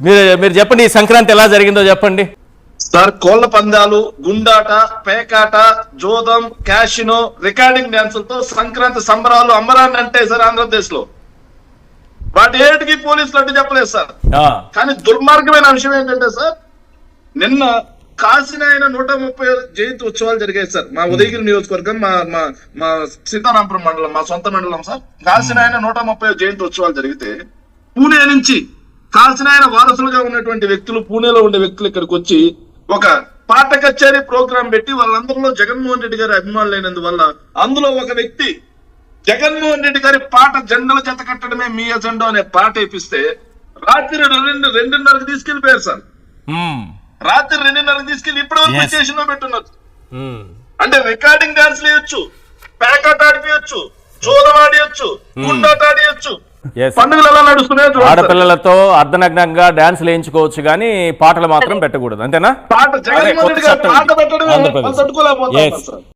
మీరు చెప్పండి, ఈ సంక్రాంతి ఎలా జరిగిందో చెప్పండి సార్. కోళ్ల పందాలు, గుండాట, పేకాట, జోదం, క్యాషినో, రికార్డింగ్ డాన్సులతో సంక్రాంతి సంబరాలు అంబరాన్ని అంటే సార్ ఆంధ్రప్రదేశ్ లో. వాటి ఏటికి పోలీసులు అంటే చెప్పలేదు సార్. కానీ దుర్మార్గమైన విషయం ఏంటంటే సార్, నిన్న కాశీనాయన 130 జయంతి ఉత్సవాలు జరిగాయి సార్. మా ఉదయగిరి నియోజకవర్గం, మా సీతారాంపురం మండలం, మా సొంత మండలం సార్. కాశీనాయన 130 జయంతి ఉత్సవాలు జరిగితే పూణే నుంచి కాశీనాయన వారసులుగా ఉన్నటువంటి వ్యక్తులు, పూణేలో ఉండే వ్యక్తులు ఇక్కడికి వచ్చి ఒక పాట కచేరీ ప్రోగ్రాం పెట్టి వాళ్ళందరిలో జగన్మోహన్ రెడ్డి గారి అభిమానులైనందువల్ల అందులో ఒక వ్యక్తి జగన్మోహన్ రెడ్డి గారి పాట జెండల జత కట్టడమే మీ ఎజెండా అనే పాట వేపిస్తే రాత్రి 2:30కి తీసుకెళ్లిపోయారు సార్. రాత్రి 2:30కి తీసుకెళ్లి ఇప్పటివరకు స్టేషన్ లో పెట్టున్నారు. అంటే రికార్డింగ్ డాన్స్ వేయొచ్చు, పేకాట ఆడిపోయొచ్చు, జోదం ఆడియొచ్చు, గుండాట ఆడియొచ్చు. పండుగలు ఎలా నడుస్తున్నాయో ఆడపిల్లలతో అర్ధనగ్నంగా డాన్స్ వేయించుకోవచ్చు కానీ పాటలు మాత్రం పెట్టకూడదు, అంతేనా? పాట జగన్మోహన్ రెడ్డి గారి పాట పెట్టడం తట్టుకోలేకపోతున్నారు.